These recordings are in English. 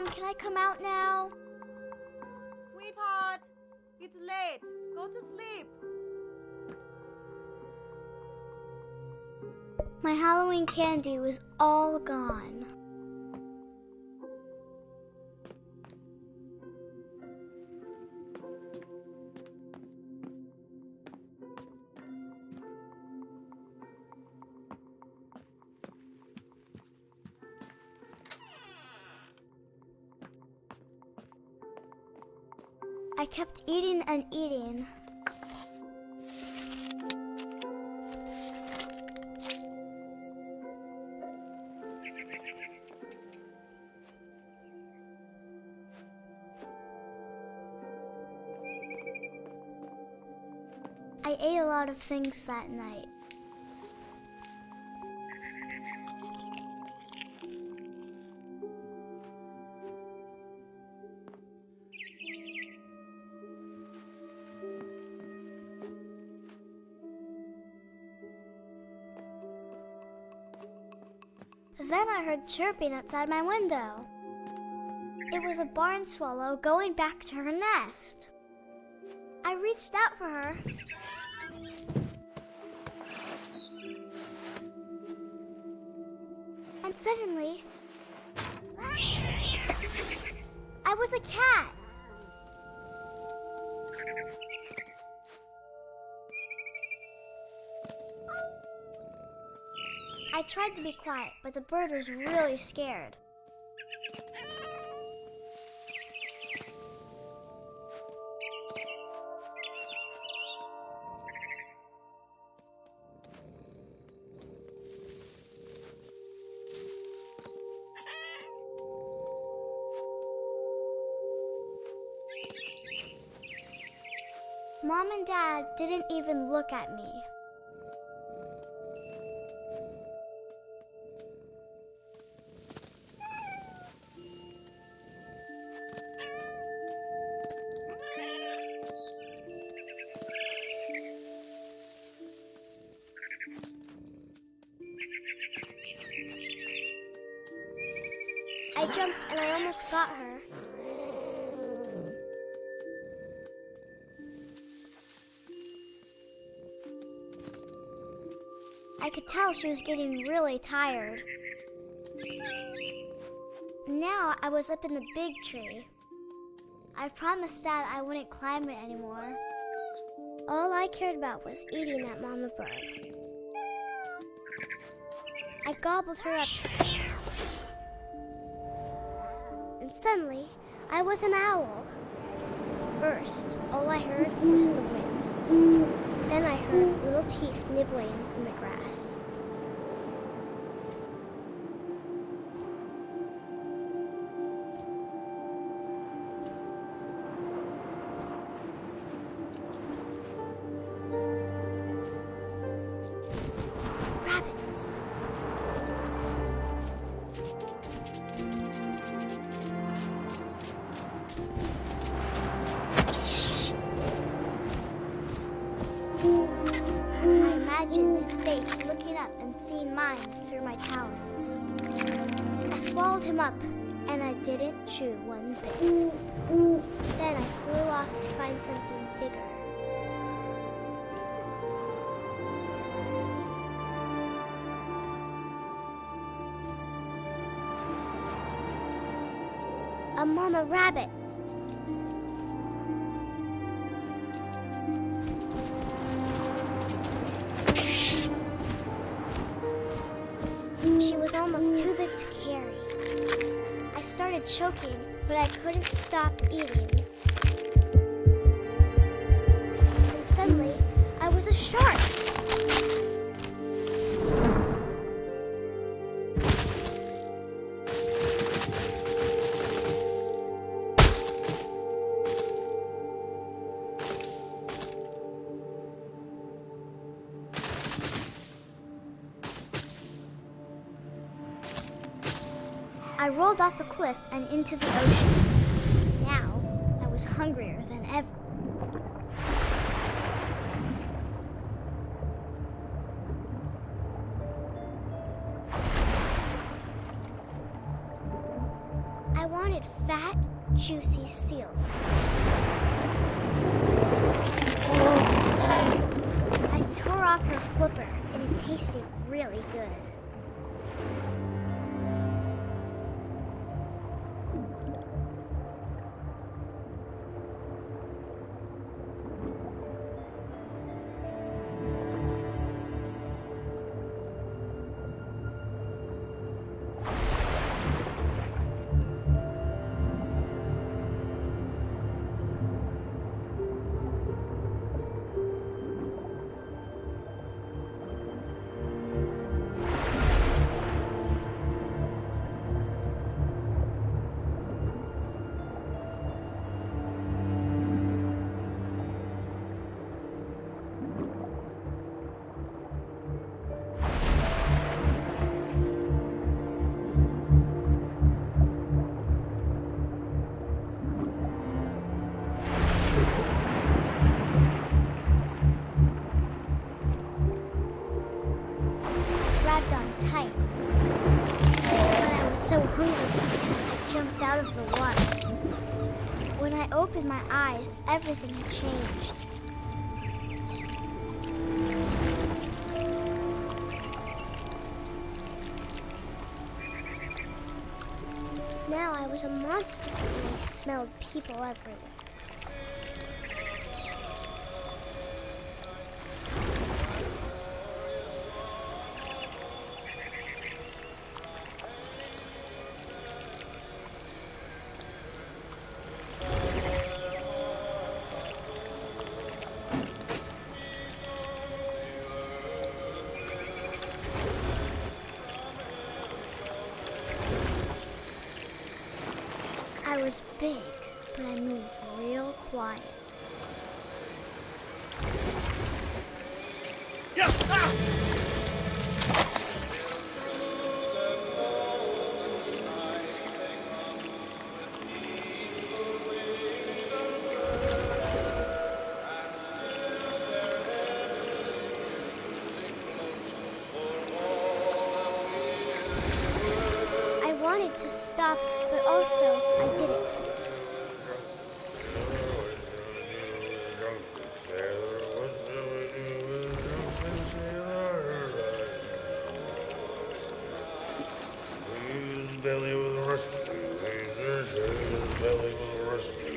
Mom, can I come out now? Sweetheart, it's late. Go to sleep. My Halloween candy was all gone. I kept eating and eating. I ate a lot of things that night. Then I heard chirping outside my window. It was a barn swallow going back to her nest. I reached out for her. And suddenly, I was a cat. I tried to be quiet, but the bird was really scared. Mom and Dad didn't even look at me. I jumped and I almost got her. I could tell she was getting really tired. Now I was up in the big tree. I promised Dad I wouldn't climb it anymore. All I cared about was eating that mama bird. I gobbled her up. And suddenly, I was an owl. First, all I heard was the wind. Then I heard little teeth nibbling in the grass. Rabbits. I imagined his face looking up and seeing mine through my talons. I swallowed him up, and I didn't chew one bit. Then I flew off to find something bigger. A mama rabbit. She was almost too big to carry. I started choking, but I couldn't stop eating. And suddenly, I was a shark. I rolled off a cliff and into the ocean. Now, I was hungrier than ever. I wanted wanted fat, juicy seals. I tore off her flipper, and it tasted really good. Tight. But I was so hungry, I jumped out of the water. When I opened my eyes, everything had changed. Now I was a monster, and I smelled people everywhere. I was big, but I moved real quiet. I wanted to stop, but also I didn't. Belly with a rusty, belly with a rusty,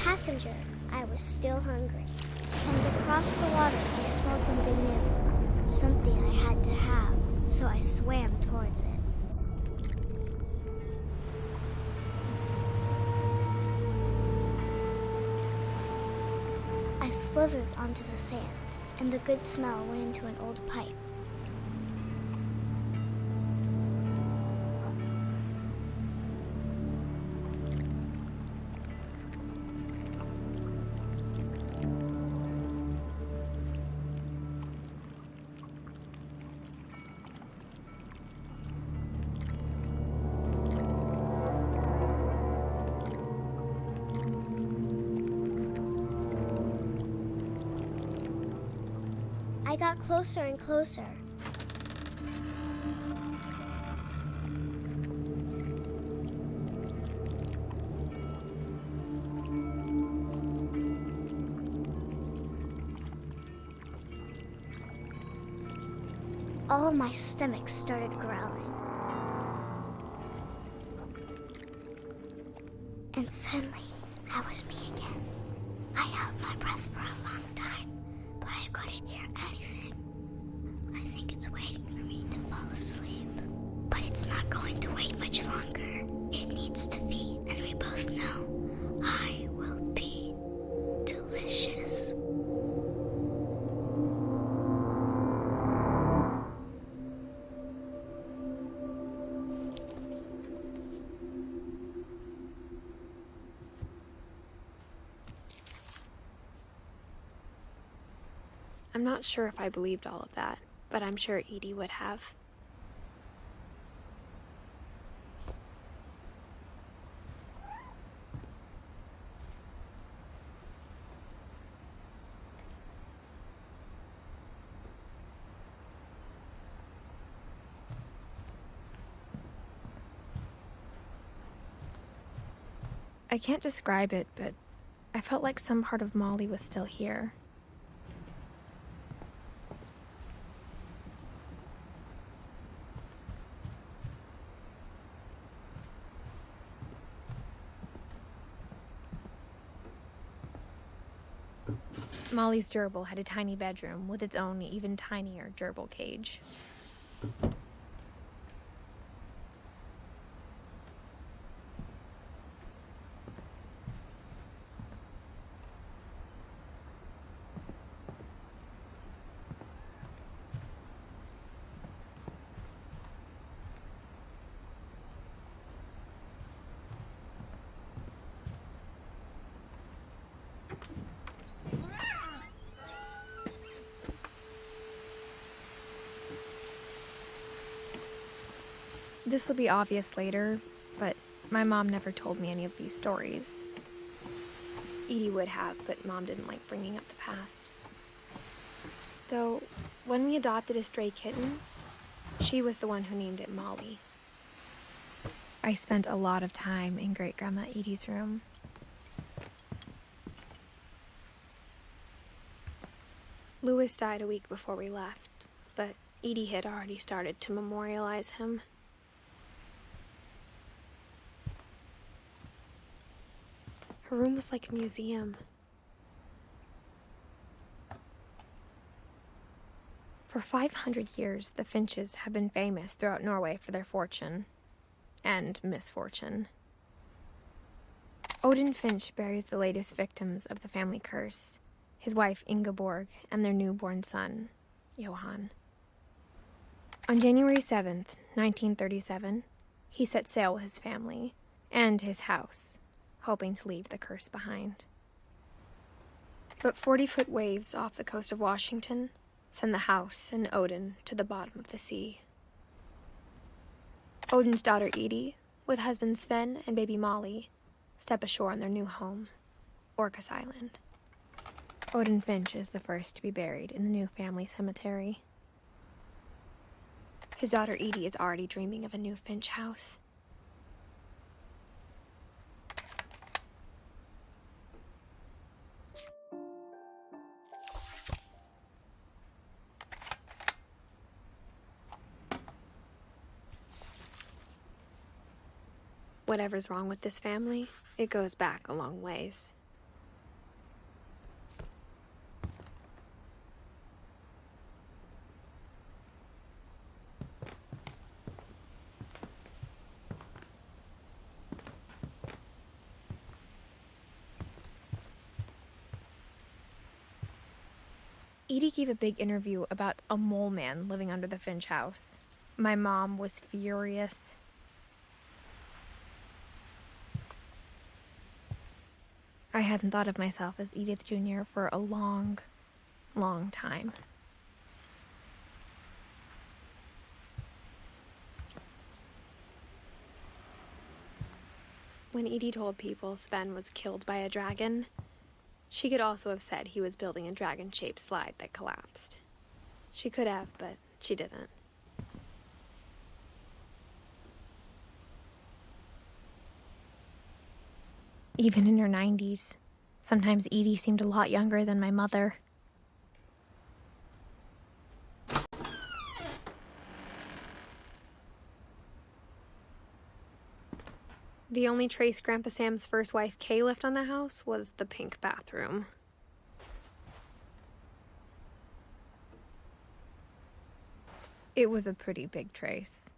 Passenger, I was still hungry. And across the water, I smelled something new. Something I had to have, so I swam towards it. I slithered onto the sand, and the good smell went into an old pipe. I got closer and closer. All my stomach started growling. And suddenly, I was me again. I held my breath for a long time, but I couldn't hear anything. I think it's waiting for me to fall asleep. But it's not going to wait much longer. It needs to feed, and we both know I will be delicious. I'm not sure if I believed all of that, but I'm sure Edie would have. I can't describe it, but I felt like some part of Molly was still here. Molly's gerbil had a tiny bedroom with its own even tinier gerbil cage. This will be obvious later, but my mom never told me any of these stories. Edie would have, but Mom didn't like bringing up the past. Though, when we adopted a stray kitten, she was the one who named it Molly. I spent a lot of time in Great-Grandma Edie's room. Louis died a week before we left, but Edie had already started to memorialize him. Her room was like a museum. For 500 years, the Finches have been famous throughout Norway for their fortune and misfortune. Odin Finch buries the latest victims of the family curse, his wife Ingeborg and their newborn son, Johan. On January 7th, 1937, he set sail with his family and his house, hoping to leave the curse behind. But 40-foot waves off the coast of Washington send the house and Odin to the bottom of the sea. Odin's daughter Edie, with husband Sven and baby Molly, step ashore on their new home, Orcas Island. Odin Finch is the first to be buried in the new family cemetery. His daughter Edie is already dreaming of a new Finch house. Whatever's wrong with this family, it goes back a long ways. Edie gave a big interview about a mole man living under the Finch house. My mom was furious. I hadn't thought of myself as Edith Jr. for a long, long time. When Edie told people Sven was killed by a dragon, she could also have said he was building a dragon-shaped slide that collapsed. She could have, but she didn't. Even in her 90s, sometimes Edie seemed a lot younger than my mother. The only trace Grandpa Sam's first wife Kay left on the house was the pink bathroom. It was a pretty big trace.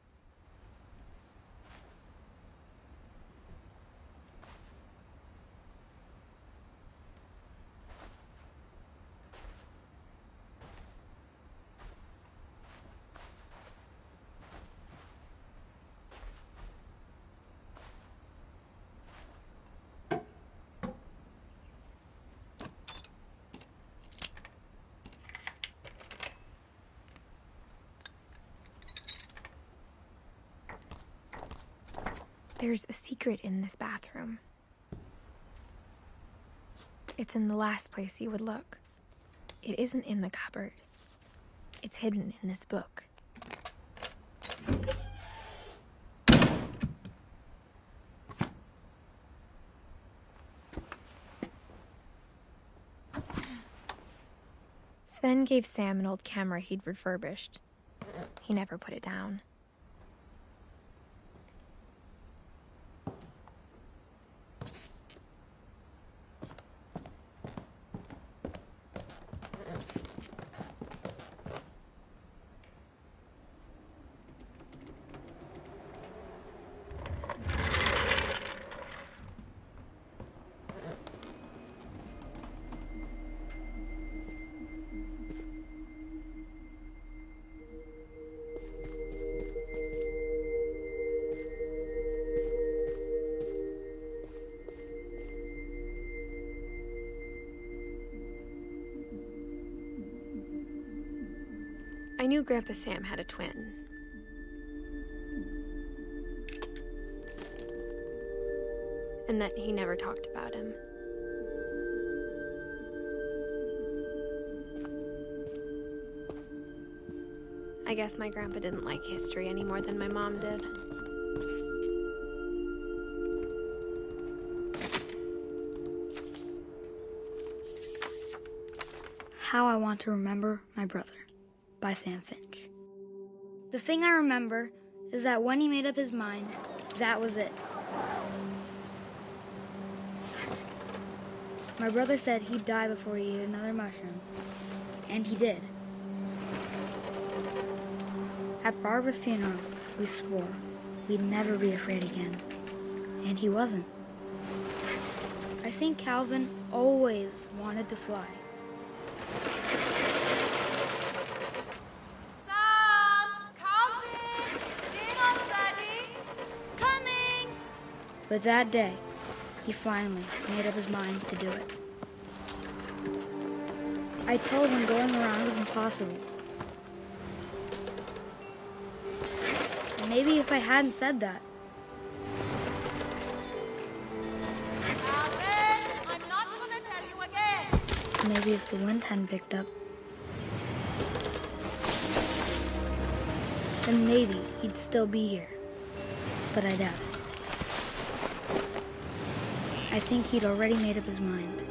There's a secret in this bathroom. It's in the last place you would look. It isn't in the cupboard. It's hidden in this book. Sven gave Sam an old camera he'd refurbished. He never put it down. I knew Grandpa Sam had a twin. And that he never talked about him. I guess my grandpa didn't like history any more than my mom did. How I Want to Remember My Brother by Sam Finch. The thing I remember is that when he made up his mind, that was it. My brother said he'd die before he ate another mushroom, and he did. At Barbara's funeral, we swore we'd never be afraid again, and he wasn't. I think Calvin always wanted to fly. But that day, he finally made up his mind to do it. I told him going around was impossible. And maybe if I hadn't said that. Alvin, I'm not gonna tell you again. Maybe if the wind hadn't picked up. Then maybe he'd still be here. But I doubt it. I think he'd already made up his mind.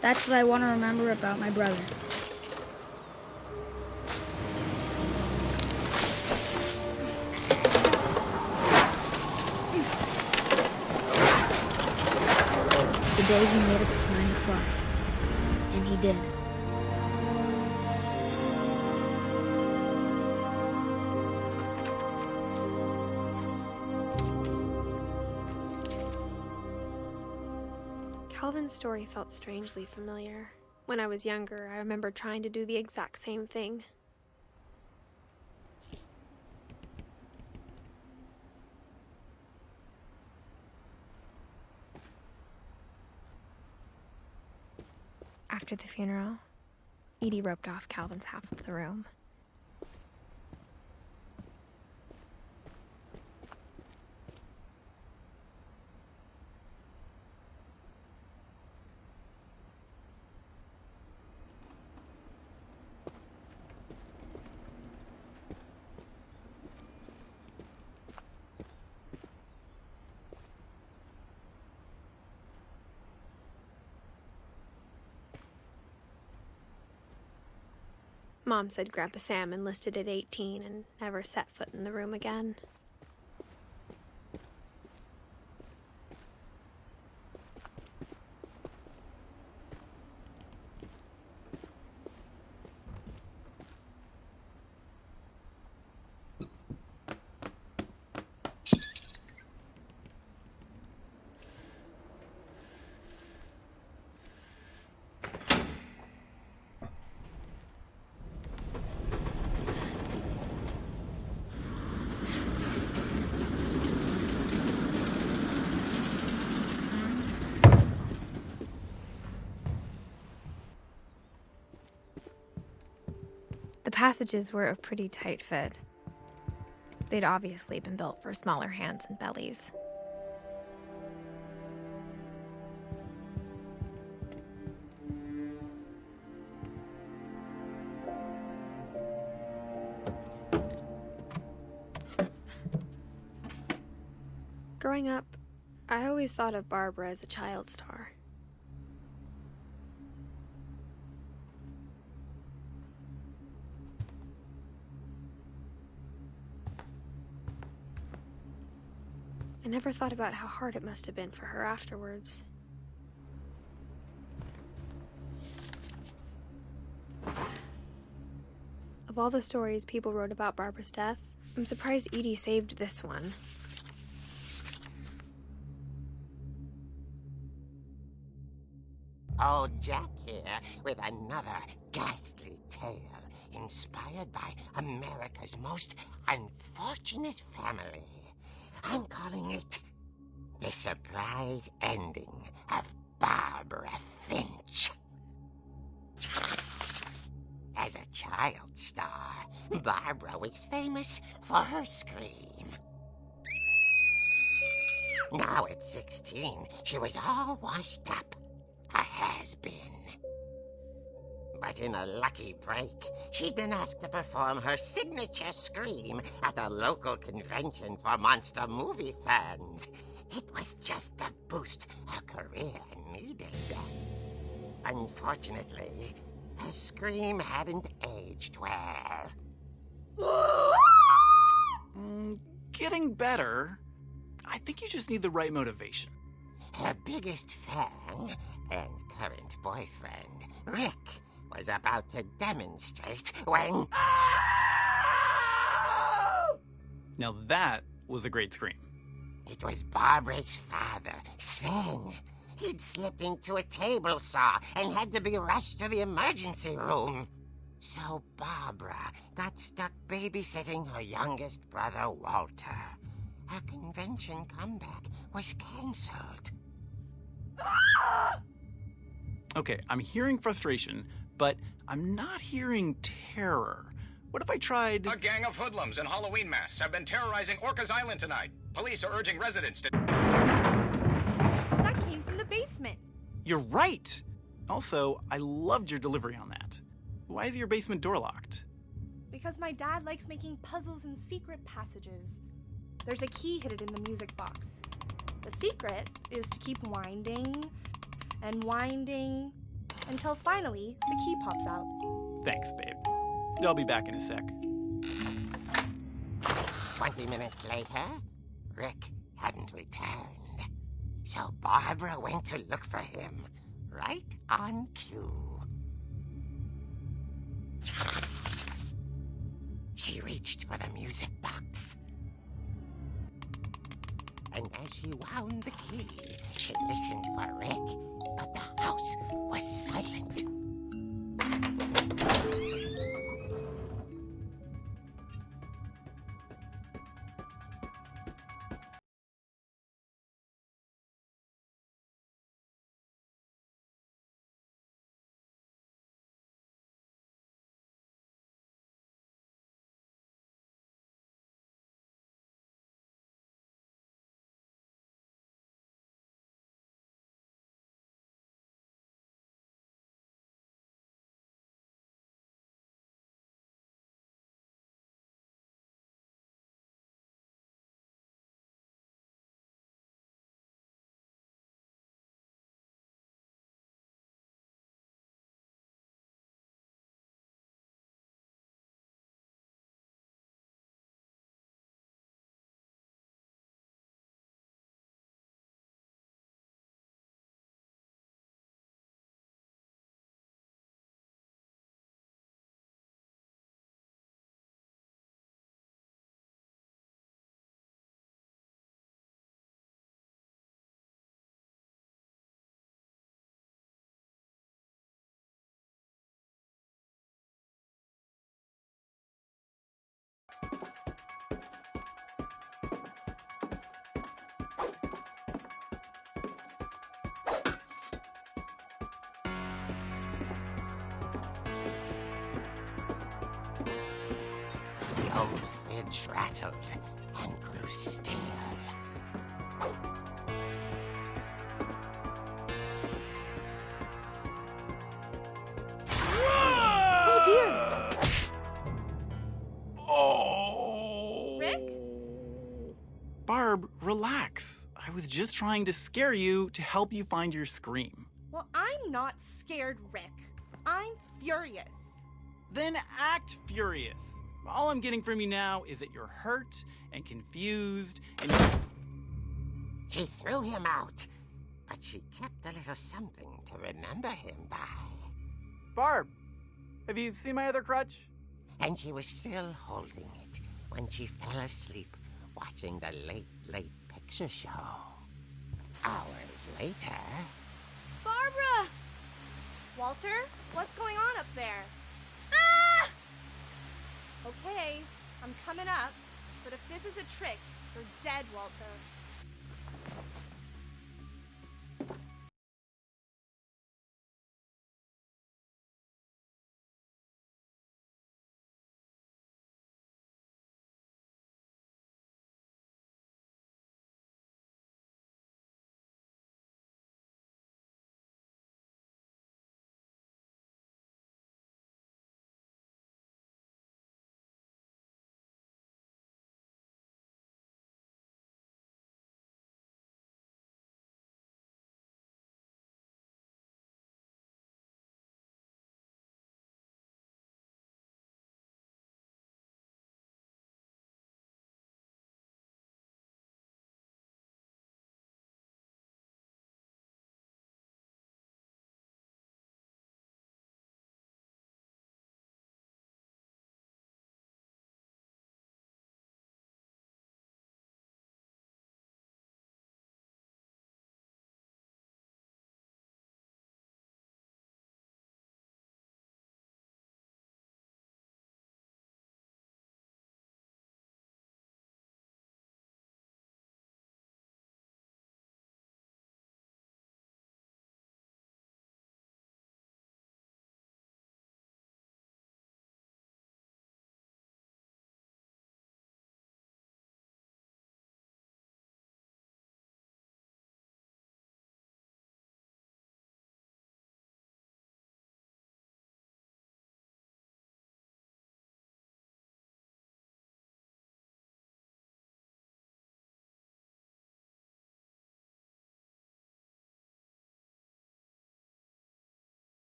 That's what I want to remember about my brother. The day he made up his mind to fly. And he did. Calvin's story felt strangely familiar. When I was younger, I remember trying to do the exact same thing. After the funeral, Edie roped off Calvin's half of the room. Mom said Grandpa Sam enlisted at 18 and never set foot in the room again. The passages were a pretty tight fit. They'd obviously been built for smaller hands and bellies. Growing up, I always thought of Barbara as a child star. I never thought about how hard it must have been for her afterwards. Of all the stories people wrote about Barbara's death, I'm surprised Edie saved this one. Old Jack here with another ghastly tale inspired by America's most unfortunate family. I'm calling it The Surprise Ending of Barbara Finch. As a child star, Barbara was famous for her scream. Now at 16, she was all washed up. A has-been. But in a lucky break, she'd been asked to perform her signature scream at a local convention for monster movie fans. It was just the boost her career needed. Unfortunately, her scream hadn't aged well. Getting better. I think you just need the right motivation. Her biggest fan and current boyfriend, Rick, was about to demonstrate when... Now that was a great scream. It was Barbara's father, Sven. He'd slipped into a table saw and had to be rushed to the emergency room. So Barbara got stuck babysitting her youngest brother, Walter. Her convention comeback was canceled. Okay, I'm hearing frustration, but I'm not hearing terror. What if I tried... A gang of hoodlums in Halloween masks have been terrorizing Orcas Island tonight. Police are urging residents to... That came from the basement. You're right! Also, I loved your delivery on that. Why is your basement door locked? Because my dad likes making puzzles and secret passages. There's a key hidden in the music box. The secret is to keep winding and winding until finally the key pops out. Thanks, babe. I'll be back in a sec. 20 minutes later, Rick hadn't returned. So Barbara went to look for him, right on cue. She reached for the music box. And as she wound the key, she listened for Rick, but the house was silent. The old fridge finch rattled and grew still. Oh dear! Oh! Rick? Barb, relax. I was just trying to scare you to help you find your scream. Well, I'm not scared, Rick. I'm furious. Then act furious. All I'm getting from you now is that you're hurt and confused and She threw him out, but she kept a little something to remember him by. Barb, have you seen my other crutch? And she was still holding it when she fell asleep watching the late picture show. Hours later... Barbara! Walter, what's going on up there? Ah! Okay, I'm coming up, but if this is a trick, you're dead, Walter.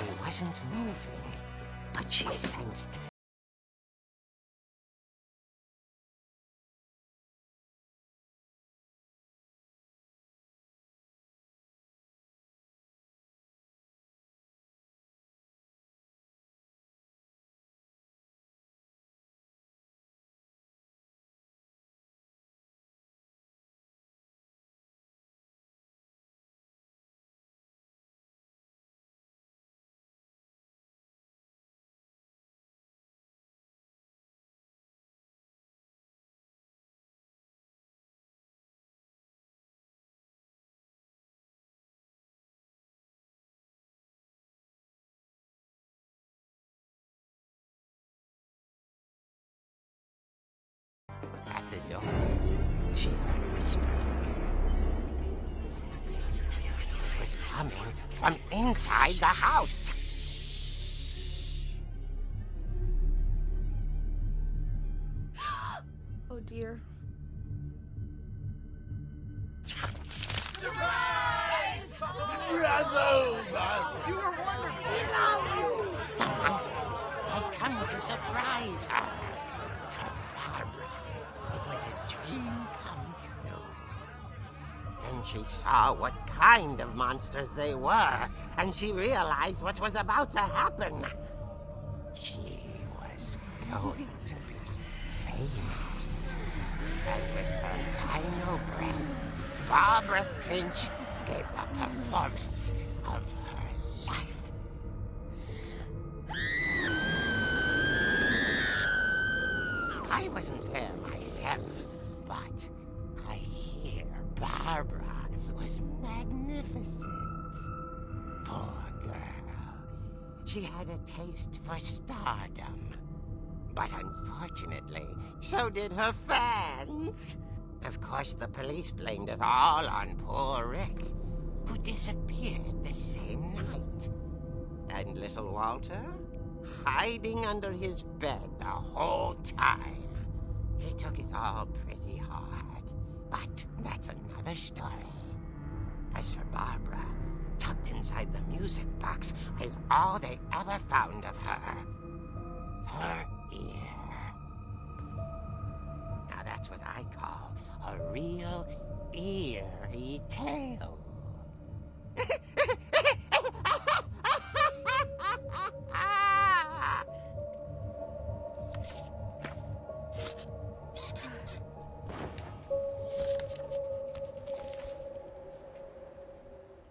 He wasn't moving, but she sensed at the door. She heard whispering. It was coming from inside the house. Oh dear. The monsters had come to surprise her. For Barbara, it was a dream come true. Then she saw what kind of monsters they were, and she realized what was about to happen. She was going to be famous. And with her final breath, Barbara Finch gave the performance of her life. I wasn't there myself, but I hear Barbara was magnificent. Poor girl. She had a taste for stardom. But unfortunately, so did her fans. Of course, the police blamed it all on poor Rick, who disappeared the same night. And little Walter? Hiding under his bed the whole time. He took it all pretty hard, but that's another story. As for Barbara, tucked inside the music box is all they ever found of her. Her ear. Now that's what I call a real eerie tale.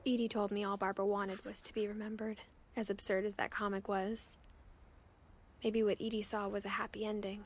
Edie told me all Barbara wanted was to be remembered, as absurd as that comic was. Maybe what Edie saw was a happy ending.